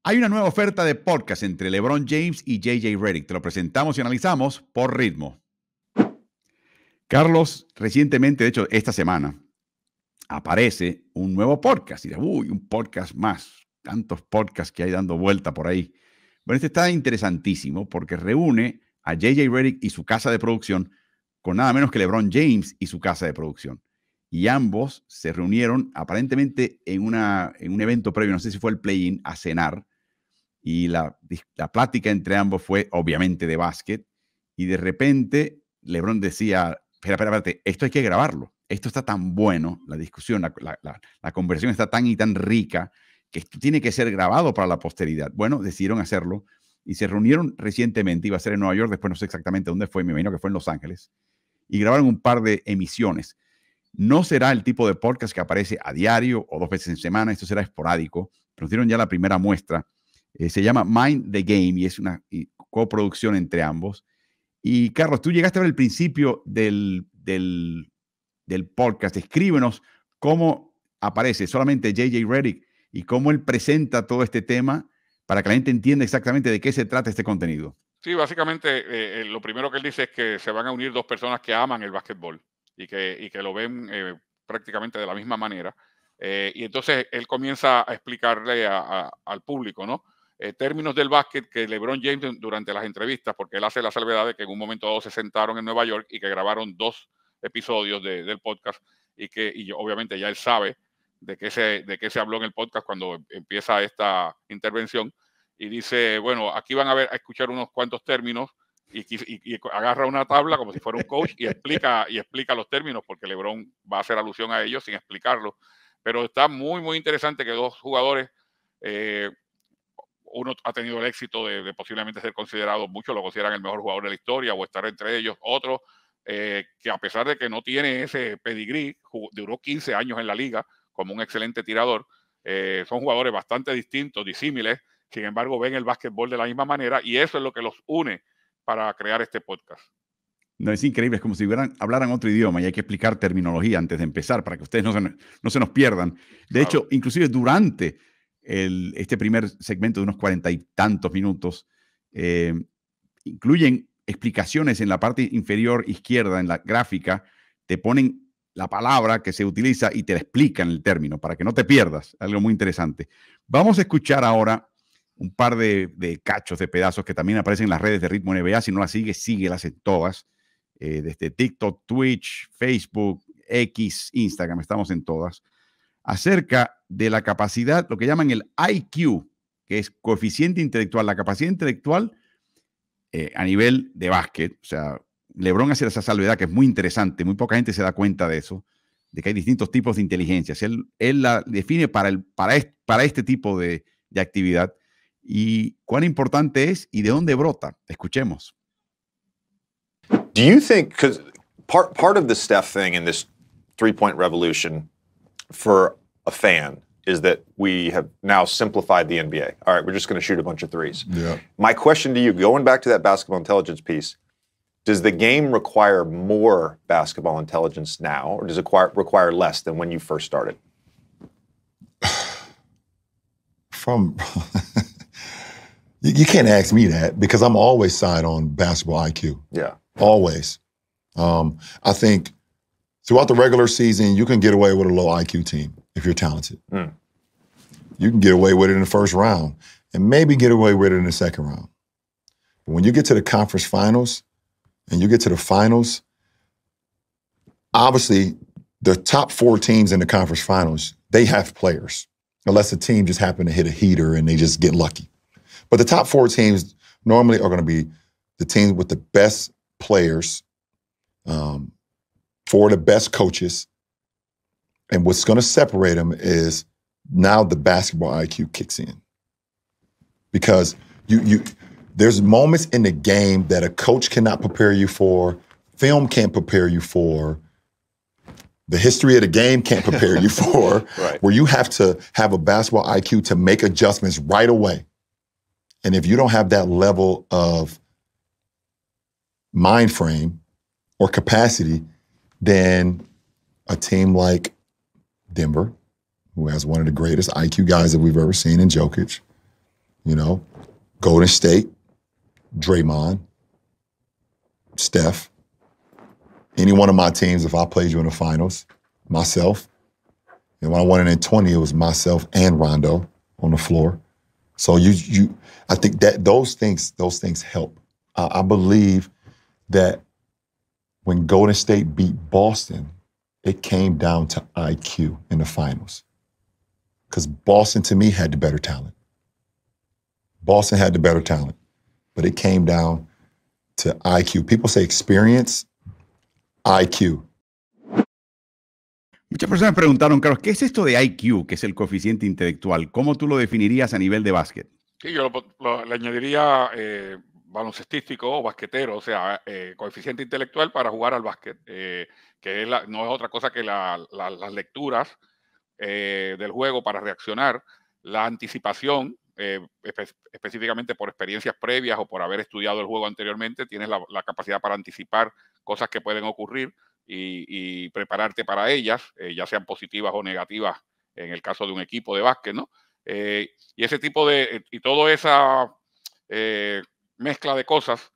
Hay una nueva oferta de podcast entre LeBron James y J.J. Redick. Te lo presentamos y analizamos por ritmo. Carlos, recientemente, de hecho, esta semana, aparece un nuevo podcast. Y dices, un podcast más. Tantos podcasts que hay dando vuelta por ahí. Bueno, este está interesantísimo porque reúne a J.J. Redick y su casa de producción con nada menos que LeBron James y su casa de producción. Y ambos se reunieron aparentemente en un evento previo, no sé si fue el play-in, a cenar. Y la plática entre ambos fue obviamente de básquet. Y de repente LeBron decía, espérate, esto hay que grabarlo. Esto está tan bueno, la discusión, la conversación está tan y tan rica que esto tiene que ser grabado para la posteridad. Bueno, decidieron hacerlo y se reunieron recientemente. Iba a ser en Nueva York, después no sé exactamente dónde fue, me imagino que fue en Los Ángeles. Y grabaron un par de emisiones. No será el tipo de podcast que aparece a diario o 2 veces en semana. Esto será esporádico. Pero dieron ya la primera muestra. Se llama Mind the Game y es una coproducción entre ambos. Y Carlos, tú llegaste a ver el principio del podcast. Escríbenos cómo aparece solamente J.J. Redick y cómo él presenta todo este tema para que la gente entienda exactamente de qué se trata este contenido. Sí, básicamente lo primero que él dice es que se van a unir 2 personas que aman el básquetbol y que lo ven prácticamente de la misma manera. Y entonces él comienza a explicarle al público, ¿no? Términos del básquet que LeBron James durante las entrevistas, porque él hace la salvedad de que en un momento dado se sentaron en Nueva York y que grabaron 2 episodios del podcast y obviamente ya él sabe de qué se habló en el podcast cuando empieza esta intervención. Y dice, bueno, aquí van a escuchar unos cuantos términos y agarra una tabla como si fuera un coach y explica los términos, porque LeBron va a hacer alusión a ellos sin explicarlo. Pero está muy, muy interesante que 2 jugadores, uno ha tenido el éxito de posiblemente ser considerado, muchos lo consideran el mejor jugador de la historia o estar entre ellos, otro que a pesar de que no tiene ese pedigrí, duró 15 años en la liga como un excelente tirador, son jugadores bastante distintos, disímiles. Sin embargo, ven el básquetbol de la misma manera y eso es lo que los une para crear este podcast. No, es increíble, es como si hablaran otro idioma y hay que explicar terminología antes de empezar para que ustedes no se nos pierdan. De hecho, inclusive durante este primer segmento de unos 40 y tantos minutos, incluyen explicaciones en la parte inferior izquierda, en la gráfica, te ponen la palabra que se utiliza y te la explican el término para que no te pierdas. Algo muy interesante. Vamos a escuchar ahora un par de cachos, de pedazos que también aparecen en las redes de Ritmo NBA. Si no las sigues, síguelas en todas. Desde TikTok, Twitch, Facebook, X, Instagram, estamos en todas. Acerca de la capacidad, lo que llaman el IQ, que es coeficiente intelectual, la capacidad intelectual a nivel de básquet. O sea, LeBron hace esa salvedad que es muy interesante, muy poca gente se da cuenta de eso, de que hay distintos tipos de inteligencias. Él la define para este tipo de actividad y cuán importante es y de dónde brota. Escuchemos. Do you think, because part of the Steph thing in this 3-point revolution for a fan is that we have now simplified the NBA. All right, we're just going to shoot a bunch of threes. Yeah. My question to you, going back to that basketball intelligence piece, does the game require more basketball intelligence now, or does it require less than when you first started? You can't ask me that because I'm always side on basketball IQ. Yeah. Always. I think throughout the regular season, you can get away with a low IQ team if you're talented. Mm. You can get away with it in the first round and maybe get away with it in the second round. But when you get to the conference finals and you get to the finals, obviously the top 4 teams in the conference finals, they have players, unless the team just happened to hit a heater and they just get lucky. But the top 4 teams normally are going to be the teams with the best players, for the best coaches. And what's going to separate them is now the basketball IQ kicks in. Because there's moments in the game that a coach cannot prepare you for, film can't prepare you for, the history of the game can't prepare you for, Right. where you have to have a basketball IQ to make adjustments right away. And if you don't have that level of mind frame or capacity, then a team like Denver, who has one of the greatest IQ guys that we've ever seen in Jokic, Golden State, Draymond, Steph, any one of my teams, if I played you in the finals, myself. And when I won it in 20, it was myself and Rondo on the floor. So I think that those things help. I believe that when Golden State beat Boston, it came down to IQ in the finals. Because Boston, to me, had the better talent. Boston had the better talent. But it came down to IQ. People say experience, IQ. Muchas personas preguntaron, Carlos, ¿qué es esto de IQ, que es el coeficiente intelectual? ¿Cómo tú lo definirías a nivel de básquet? Sí, yo le añadiría baloncestístico o basquetero, o sea, coeficiente intelectual para jugar al básquet, que no es otra cosa que las lecturas del juego para reaccionar, la anticipación, específicamente por experiencias previas o por haber estudiado el juego anteriormente, tienes la capacidad para anticipar cosas que pueden ocurrir y prepararte para ellas, ya sean positivas o negativas en el caso de un equipo de básquet, ¿no? Y ese tipo y toda esa mezcla de cosas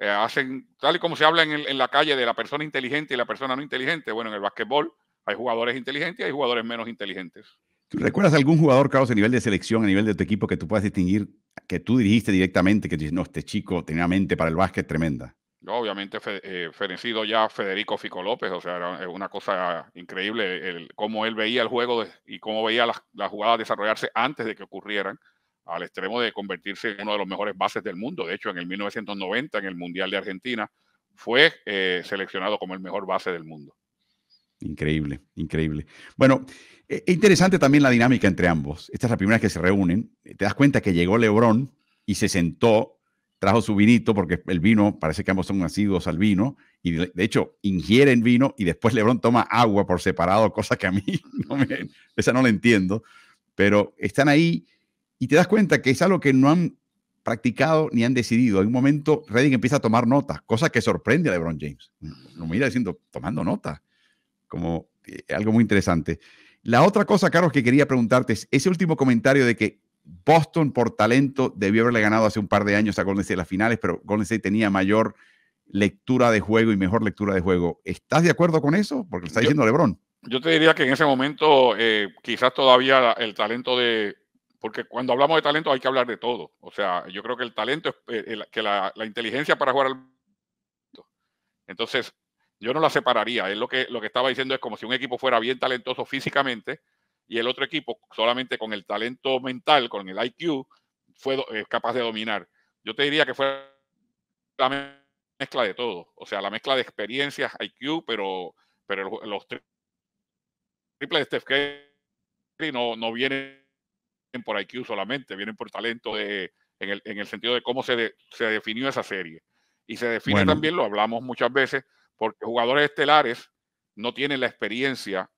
hacen, tal y como se habla en la calle de la persona inteligente y la persona no inteligente. Bueno, en el básquetbol hay jugadores inteligentes y hay jugadores menos inteligentes. ¿Tú recuerdas algún jugador, Carlos, a nivel de selección, a nivel de tu equipo, que tú puedas distinguir, que tú dirigiste directamente, que dices, no, este chico tenía mente para el básquet tremenda? Obviamente, fenecido ya Federico Fico López, o sea, era una cosa increíble cómo él veía el juego y cómo veía las jugadas desarrollarse antes de que ocurrieran, al extremo de convertirse en uno de los mejores bases del mundo. De hecho, en el 1990, en el Mundial de Argentina, fue seleccionado como el mejor base del mundo. Increíble, increíble. Bueno, es interesante también la dinámica entre ambos. Esta es la primera vez que se reúnen. Te das cuenta que llegó LeBron y se sentó, trajo su vinito, porque el vino, parece que ambos son asiduos al vino, y de hecho ingieren vino y después LeBron toma agua por separado, cosa que a mí esa no la entiendo, pero están ahí y te das cuenta que es algo que no han practicado ni han decidido. En un momento Redick empieza a tomar notas, cosa que sorprende a LeBron James. Lo mira diciendo, tomando notas, como algo muy interesante. La otra cosa, Carlos, que quería preguntarte es ese último comentario de que Boston, por talento, debió haberle ganado hace un par de años a Golden State en las finales, pero Golden State tenía mayor lectura de juego y mejor lectura de juego. ¿Estás de acuerdo con eso? Porque lo está diciendo LeBron. Yo te diría que en ese momento quizás todavía el talento porque cuando hablamos de talento hay que hablar de todo. O sea, yo creo que el talento es que la inteligencia para jugar al... Entonces, yo no la separaría. Él lo que estaba diciendo es como si un equipo fuera bien talentoso físicamente y el otro equipo solamente con el talento mental, con el IQ, fue capaz de dominar. Yo te diría que fue la mezcla de todo. O sea, la mezcla de experiencias, IQ, pero los triples de Steph Curry no vienen por IQ solamente, vienen por talento en el sentido de cómo se definió esa serie. Y se define también, lo hablamos muchas veces, porque jugadores estelares no tienen la experiencia,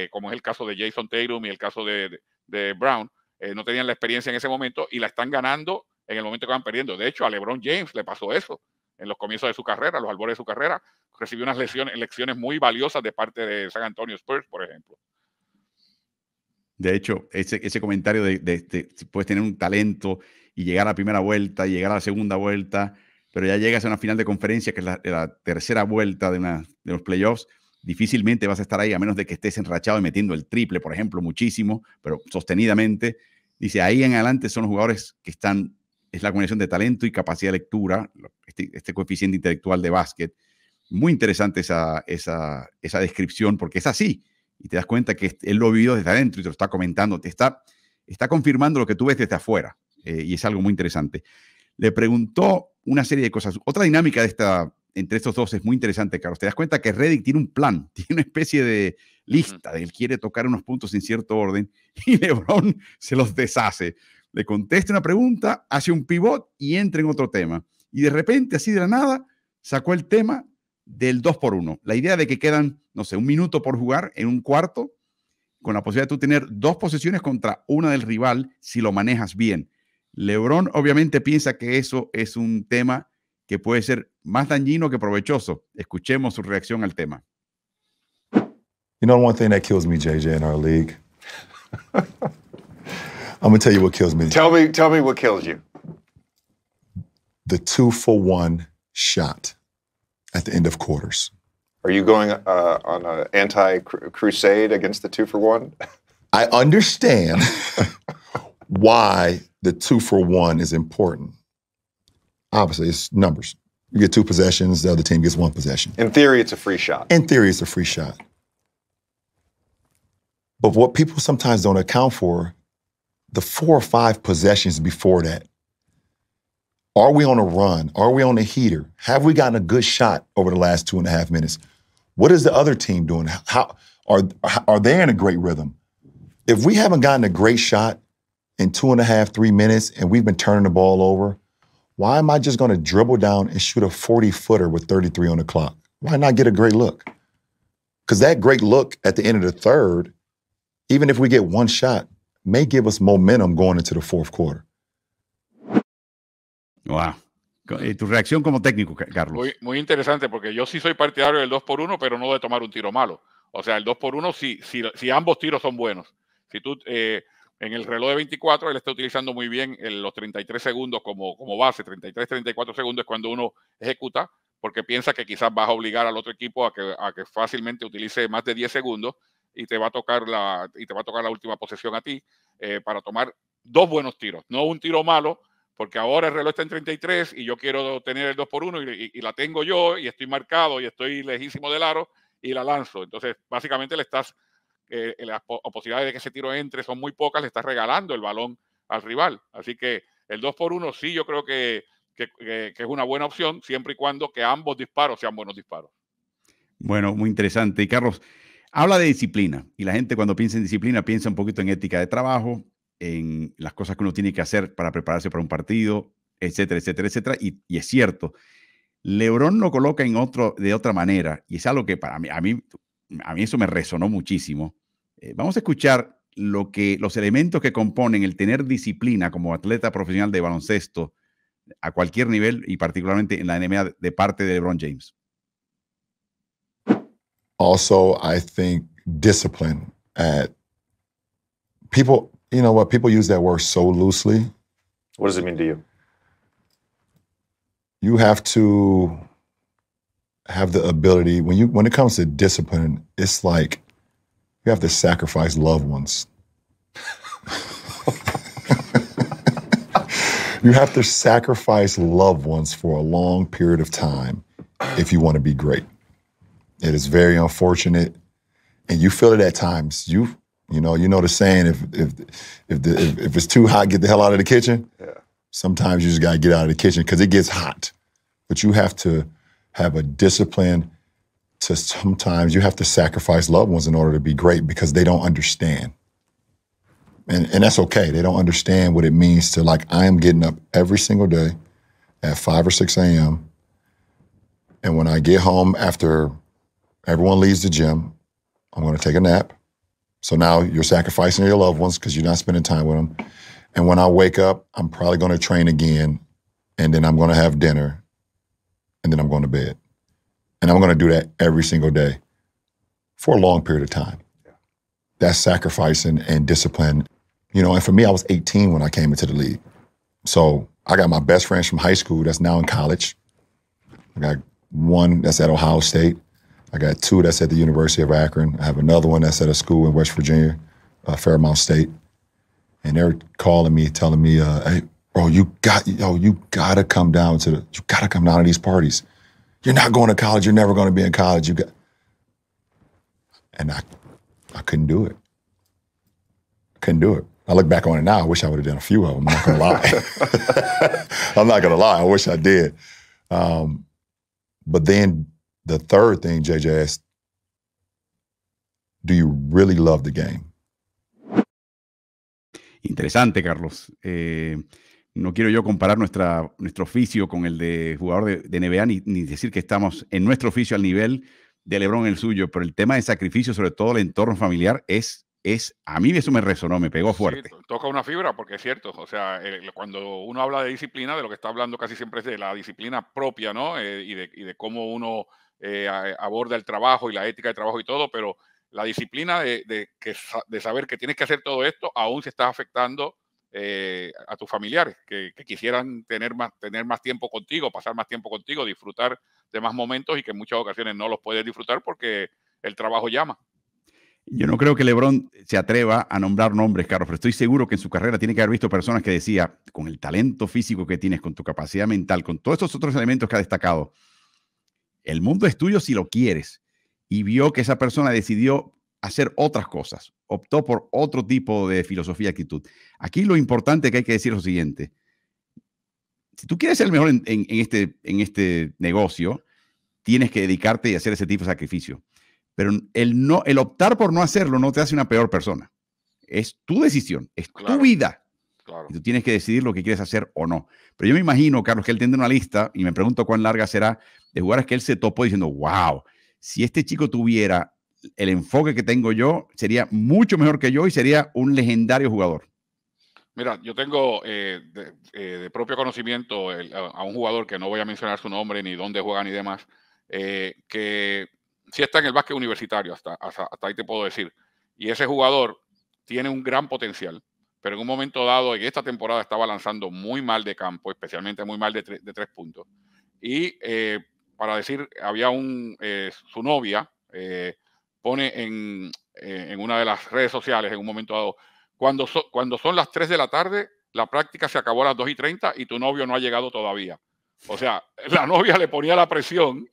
como es el caso de Jason Tatum y el caso de Brown, no tenían la experiencia en ese momento y la están ganando en el momento que van perdiendo. De hecho, a LeBron James le pasó eso en los comienzos de su carrera, los albores de su carrera. Recibió unas lecciones muy valiosas de parte de San Antonio Spurs, por ejemplo. De hecho, ese comentario de si puedes tener un talento y llegar a la primera vuelta y llegar a la segunda vuelta, pero ya llegas a una final de conferencia, que es la tercera vuelta de los playoffs, difícilmente vas a estar ahí a menos de que estés enrachado y metiendo el triple, por ejemplo, muchísimo, pero sostenidamente. Dice, ahí en adelante son los jugadores que están, es la combinación de talento y capacidad de lectura, este coeficiente intelectual de básquet. Muy interesante esa descripción, porque es así. Y te das cuenta que él lo vivió desde adentro y te lo está comentando, te está confirmando lo que tú ves desde afuera. Y es algo muy interesante. Le preguntó una serie de cosas. Otra dinámica entre estos dos es muy interesante, Carlos. Te das cuenta que Redick tiene un plan, tiene una especie de lista de él quiere tocar unos puntos en cierto orden y LeBron se los deshace. Le contesta una pregunta, hace un pivot y entra en otro tema. Y de repente, así de la nada, sacó el tema del 2x1. La idea de que quedan, no sé, un minuto por jugar en un cuarto, con la posibilidad de tú tener 2 posesiones contra una del rival si lo manejas bien. LeBron obviamente piensa que eso es un tema que puede ser más dañino que provechoso. Escuchemos su reacción al tema. You know one thing that kills me, JJ, in our league? I'm gonna tell you what kills me. Tell me what kills you. The 2-for-1 shot at the end of quarters. Are you going on an anti-crusade against the 2-for-1? I understand why the 2-for-1 is important. Obviously, it's numbers. You get 2 possessions, the other team gets 1 possession. In theory, it's a free shot. In theory, it's a free shot. But what people sometimes don't account for, the 4 or 5 possessions before that. Are we on a run? Are we on a heater? Have we gotten a good shot over the last 2.5 minutes? What is the other team doing? How are they in a great rhythm? If we haven't gotten a great shot in 2.5, 3 minutes and we've been turning the ball over, why am I just going to dribble down and shoot a 40-footer with 33 on the clock? Why not get a great look? Because that great look at the end of the third, even if we get 1 shot, may give us momentum going into the fourth quarter. Wow. Tu reacción como técnico, Carlos. Muy interesante, porque yo sí soy partidario del 2-por-1, pero no de tomar un tiro malo. O sea, el 2-por-1 si ambos tiros son buenos. Si tú en el reloj de 24, él está utilizando muy bien los 33 segundos como base. 33, 34 segundos es cuando uno ejecuta, porque piensa que quizás vas a obligar al otro equipo a que fácilmente utilice más de 10 segundos y te va a tocar la última posesión a ti para tomar 2 buenos tiros, no un tiro malo, porque ahora el reloj está en 33 y yo quiero tener el 2-por-1 y la tengo yo y estoy marcado y estoy lejísimo del aro y la lanzo. Entonces, básicamente las posibilidades de que ese tiro entre son muy pocas, le estás regalando el balón al rival. Así que el 2-por-1 sí yo creo que es una buena opción, siempre y cuando que ambos disparos sean buenos disparos. Bueno, muy interesante. Y Carlos, habla de disciplina. Y la gente cuando piensa en disciplina piensa un poquito en ética de trabajo, en las cosas que uno tiene que hacer para prepararse para un partido, etcétera, etcétera, etcétera. Y es cierto, LeBron lo coloca de otra manera. Y es algo que para a mí eso me resonó muchísimo. Vamos a escuchar los elementos que componen el tener disciplina como atleta profesional de baloncesto a cualquier nivel y particularmente en la NBA de parte de LeBron James. Also, I think discipline. People, you know what? People use that word so loosely. What does it mean to you? You have to have the ability when it comes to discipline. It's like you have to sacrifice loved ones. You have to sacrifice loved ones for a long period of time if you want to be great. It is very unfortunate, and you feel it at times. You know the saying: if it's too hot, get the hell out of the kitchen. Yeah. Sometimes you just got to get out of the kitchen because it gets hot. But you have to have a discipline to sometimes you have to sacrifice loved ones in order to be great because they don't understand. And that's okay. They don't understand what it means to, like, I am getting up every single day at 5 or 6 a.m. And when I get home after everyone leaves the gym, I'm going to take a nap. So now you're sacrificing your loved ones because you're not spending time with them. And when I wake up, I'm probably going to train again. And then I'm going to have dinner. And then I'm going to bed. And I'm going to do that every single day for a long period of time. Yeah. That's sacrificing and discipline. You know, and for me, I was 18 when I came into the league. So I got my best friends from high school that's now in college. I got one that's at Ohio State. I got 2 that's at the University of Akron. I have another one that's at a school in West Virginia, Fairmount State. And they're calling me, telling me, hey, bro, you gotta come down to these parties. You're not going to college. You're never going to be in college. And I couldn't do it. I look back on it now. I wish I would have done a few of them. I'm not going to lie. I'm not going to lie. I wish I did. But then the third thing, JJ asked, do you really love the game? Interesante, Carlos. No quiero yo comparar nuestro oficio con el de jugador de NBA, ni decir que estamos en nuestro oficio al nivel de LeBron en el suyo, pero el tema de sacrificio, sobre todo el entorno familiar, a mí eso me resonó, me pegó fuerte. Sí, toca una fibra, porque es cierto, o sea, cuando uno habla de disciplina, de lo que está hablando casi siempre es de la disciplina propia, ¿no? Y de cómo uno aborda el trabajo y la ética de trabajo y todo, pero la disciplina de saber que tienes que hacer todo esto, aún se está afectando a tus familiares que quisieran tener más tiempo contigo, pasar más tiempo contigo, disfrutar de más momentos y que en muchas ocasiones no los puedes disfrutar porque el trabajo llama. Yo no creo que LeBron se atreva a nombrar nombres, Carlos, pero estoy seguro que en su carrera tiene que haber visto personas que decía, con el talento físico que tienes, con tu capacidad mental, con todos estos otros elementos que ha destacado, el mundo es tuyo si lo quieres. Y vio que esa persona decidió hacer otras cosas, optó por otro tipo de filosofía y actitud. Aquí lo importante que hay que decir es lo siguiente. Si tú quieres ser el mejor en este negocio, tienes que dedicarte y hacer ese tipo de sacrificio. Pero el optar por no hacerlo no te hace una peor persona. Es tu decisión, es tu vida. Claro. Y tú tienes que decidir lo que quieres hacer o no. Pero yo me imagino, Carlos, que él tiene una lista y me pregunto cuán larga será de jugadores que él se topó diciendo, wow, si este chico tuviera el enfoque que tengo yo, sería mucho mejor que yo y sería un legendario jugador. Mira, yo tengo de propio conocimiento a un jugador que no voy a mencionar su nombre, ni dónde juega, ni demás, que sí está en el básquet universitario, hasta ahí te puedo decir. Y ese jugador tiene un gran potencial, pero en un momento dado, en esta temporada, estaba lanzando muy mal de campo, especialmente muy mal de 3 puntos. Y para decir, había su novia pone en una de las redes sociales en un momento dado, cuando son las 3 de la tarde, la práctica se acabó a las 2:30 y tu novio no ha llegado todavía. O sea, la novia le ponía la presión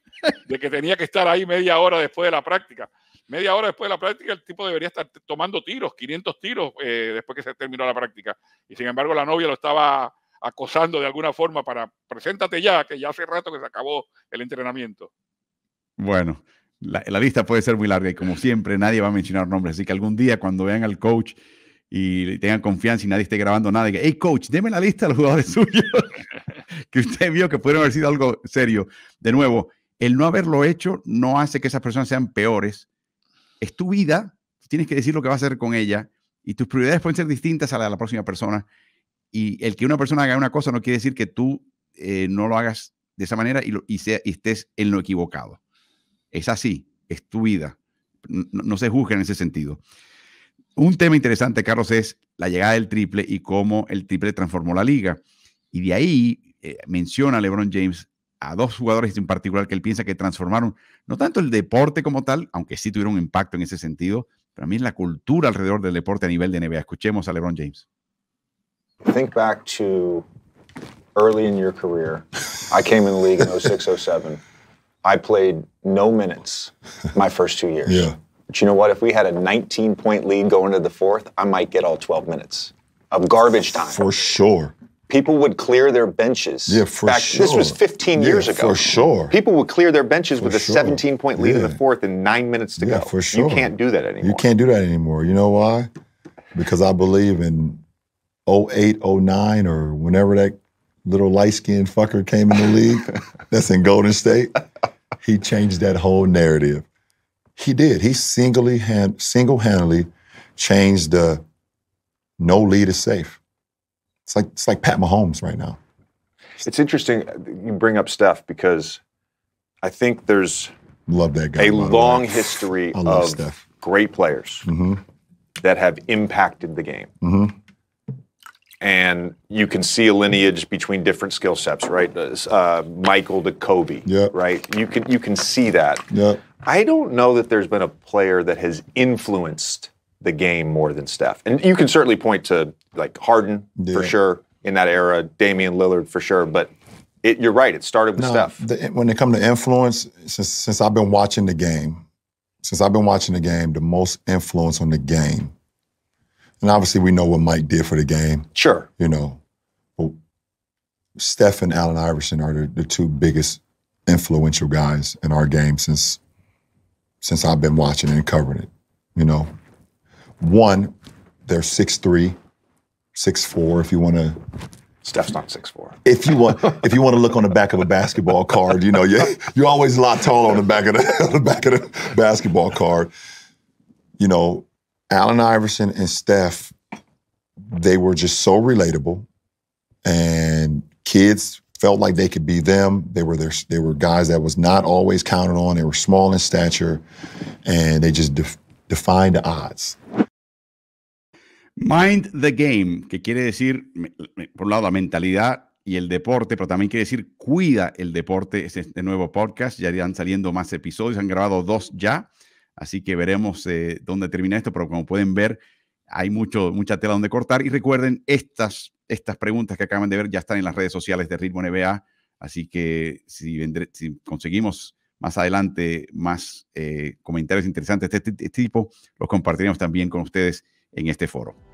de que tenía que estar ahí media hora después de la práctica. Media hora después de la práctica, el tipo debería estar tomando tiros, 500 tiros después que se terminó la práctica. Y sin embargo, la novia lo estaba acosando de alguna forma para, preséntate ya, que ya hace rato que se acabó el entrenamiento. Bueno, la lista puede ser muy larga y como siempre, nadie va a mencionar nombres. Así que algún día cuando vean al coach y tengan confianza y nadie esté grabando nada, diga, hey coach, deme la lista de los jugadores suyos que usted vio que pudieron haber sido algo serio. De nuevo, el no haberlo hecho no hace que esas personas sean peores. Es tu vida, tienes que decir lo que vas a hacer con ella y tus prioridades pueden ser distintas a la de la próxima persona. Y el que una persona haga una cosa no quiere decir que tú no lo hagas de esa manera y estés en lo equivocado. Es así, es tu vida. No se juzga en ese sentido. Un tema interesante, Carlos, es la llegada del triple y cómo el triple transformó la liga. Y de ahí menciona LeBron James a 2 jugadores en particular que él piensa que transformaron no tanto el deporte como tal, aunque sí tuvieron un impacto en ese sentido, pero también la cultura alrededor del deporte a nivel de NBA. Escuchemos a LeBron James. Think back to early in your career. I came in the league in 06-07. I played no minutes my first 2 years. Yeah. But you know what? If we had a 19-point lead going into the fourth, I might get all 12 minutes of garbage time. For sure. People would clear their benches. Yeah, for sure. This was 15 years ago. For sure. People would clear their benches with a sure. 17-point lead in the fourth and 9 minutes to go. For sure. You can't do that anymore. You can't do that anymore. You know why? Because I believe in 08, 09, or whenever that little light-skinned fucker came in the league that's in Golden State, he changed that whole narrative. He did. He single-handedly changed the no lead is safe. It's like Pat Mahomes right now. It's interesting you bring up Steph because I think there's love that guy, a long history of Steph. Great players that have impacted the game. Mm-hmm. And you can see a lineage between different skill sets, right? Michael to Kobe, right? You can see that. Yep. I don't know that there's been a player that has influenced the game more than Steph. And you can certainly point to like Harden for sure in that era, Damian Lillard for sure, but you're right, it started with Steph. When it comes to influence, since I've been watching the game, the most influence on the game, and obviously we know what Mike did for the game. Sure. You know, Steph and Allen Iverson are the 2 biggest influential guys in our game since I've been watching and covering it, you know. One, they're 6'3", 6'4", if you want to. Steph's not 6'4". If you want to look on the back of a basketball card, you know, you're always a lot taller on the back of the basketball card. You know, Allen Iverson and Steph, they were just so relatable, and kids felt like they could be them. They were guys that was not always counted on. They were small in stature, and they just defined the odds. Mind the Game, que quiere decir, por un lado, la mentalidad y el deporte, pero también quiere decir cuida el deporte. Es este nuevo podcast. Ya irán saliendo más episodios. Han grabado 2 ya. Así que veremos dónde termina esto. Pero como pueden ver, hay mucha tela donde cortar. Y recuerden, estas preguntas que acaban de ver ya están en las redes sociales de Ritmo NBA. Así que si conseguimos más adelante más comentarios interesantes de este tipo, los compartiremos también con ustedes en este foro.